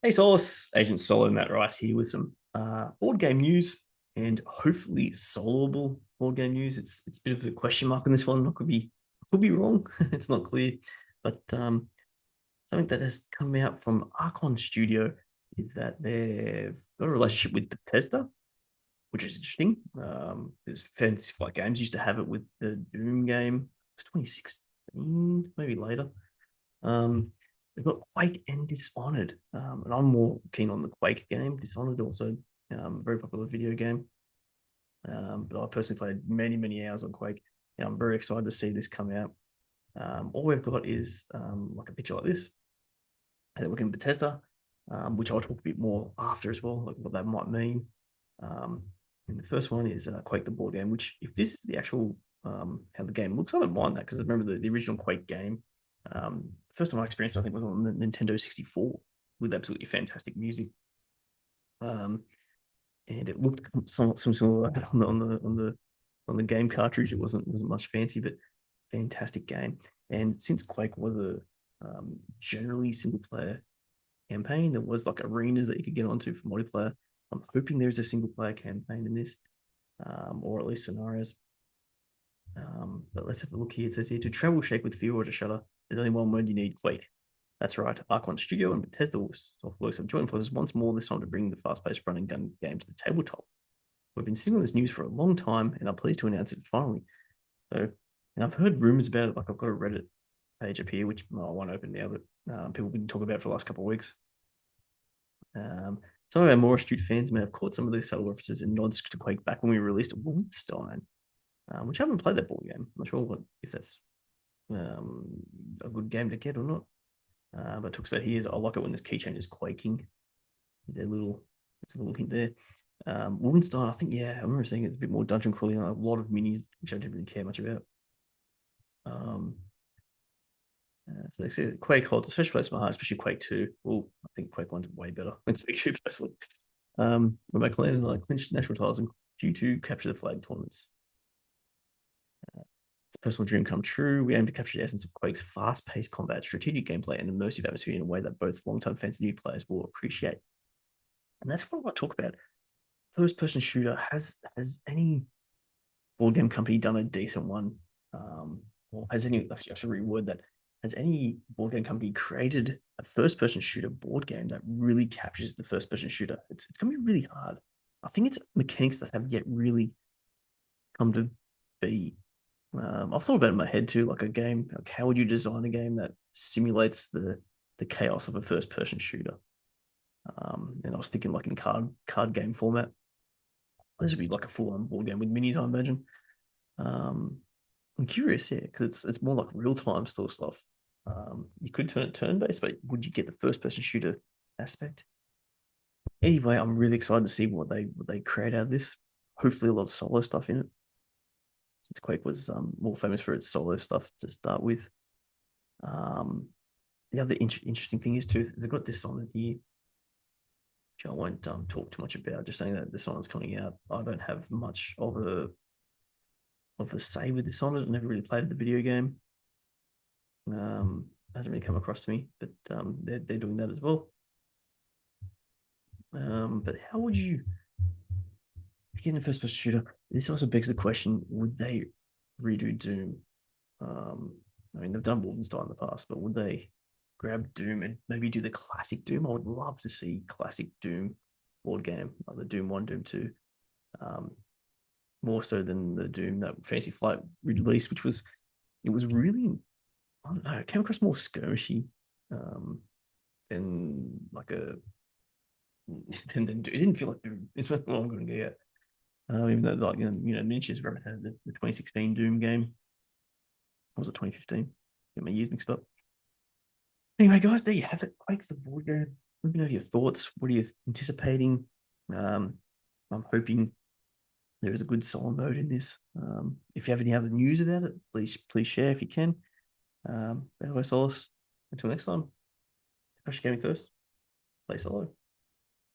Hey Solace, Agent Solo Matt Rice here with some board game news and hopefully soloable board game news. It's a bit of a question mark on this one. I could be wrong. It's not clear, but something that has come out from Archon Studio is that they've got a relationship with Bethesda, which is interesting. Because Fantasy Flight Games used to have it with the Doom game. It was 2016, maybe later. Um, they've got Quake and Dishonored, and I'm more keen on the Quake game. Dishonored also a very popular video game, but I personally played many hours on Quake, and I'm very excited to see this come out. All we've got is like a picture like this. They're working with Bethesda, which I'll talk a bit more after as well, like what that might mean. Um, and the first one is Quake the board game, which if this is the actual how the game looks, I don't mind that because I remember the original Quake game. The first time I experienced, it, I think, was on the Nintendo 64 with absolutely fantastic music. Um, and it looked somewhat similar on the game cartridge. It wasn't much fancy, but fantastic game. And since Quake was a generally single player campaign, there was like arenas that you could get onto for multiplayer. I'm hoping there's a single player campaign in this, or at least scenarios. But let's have a look here. It says here to travel, shake with fear, or to shudder. There's only one word you need: Quake. That's right. Archon Studio and Bethesda Softworks have joined forces once more, this time to bring the fast-paced run and gun game to the tabletop. We've been sitting on this news for a long time, and I'm pleased to announce it finally. So, and I've heard rumors about it. Like I've got a Reddit page up here, which I won't open now, but people have been talking about it for the last couple of weeks. Some of our more astute fans may have caught some of these subtle references and nods to Quake back when we released Wolfenstein, which I haven't played that board game. I'm not sure if that's um, a good game to get or not. But it talks about here is I like it when this keychain is quaking. There's a little hint there. Wolfenstein, I think, yeah, I remember seeing it's a bit more dungeon crawling, a lot of minis, which I didn't really care much about. Um, so they say Quake holds a special place in my heart, especially Quake 2. Well, I think Quake 1's way better than Quake 2, personally. Where my clan and I clinched national titles and Q2 capture the flag tournaments. It's a personal dream come true. We aim to capture the essence of Quake's fast-paced combat, strategic gameplay, and immersive atmosphere in a way that both long-time fans and new players will appreciate. And that's what I want to talk about. First-person shooter. Has any board game company done a decent one? Or has any? Actually, I should reword that. Has any board game company created a first-person shooter board game that really captures the first-person shooter? It's going to be really hard. I think it's mechanics that have yet really come to be. I've thought about it in my head too, like a game. Like how would you design a game that simulates the chaos of a first person shooter? And I was thinking like in card game format. This would be like a full on board game with minis, I imagine. Um, I'm curious, yeah, because it's more like real time still stuff. You could turn it turn based, but would you get the first person shooter aspect? Anyway, I'm really excited to see what they create out of this. Hopefully, a lot of solo stuff in it, since Quake was more famous for its solo stuff to start with. Um, the other interesting thing is too, they've got Dishonored here, which I won't talk too much about. Just saying that Dishonored's coming out. I don't have much of a say with Dishonored. I never really played the video game. Hasn't really come across to me, but they're doing that as well. But how would you get in a first person shooter? This also begs the question: would they redo Doom? I mean, they've done Wolfenstein in the past, but would they grab Doom and maybe do the classic Doom? I would love to see classic Doom board game, like the Doom 1, Doom 2, um, more so than the Doom that Fantasy Flight released, which was, it was really, I don't know, it came across more skirmishy um, than like a, it didn't feel like Doom. It's what I'm going to get. Even though, like, miniatures represented the 2016 Doom game. Or was it 2015? Get my years mixed up. Anyway, guys, there you have it. Quake the board game. Let me know your thoughts. What are you anticipating? Um, I'm hoping there is a good solo mode in this. If you have any other news about it, please share if you can. By the way, Solace, until next time, crush your gaming thirst. Play solo.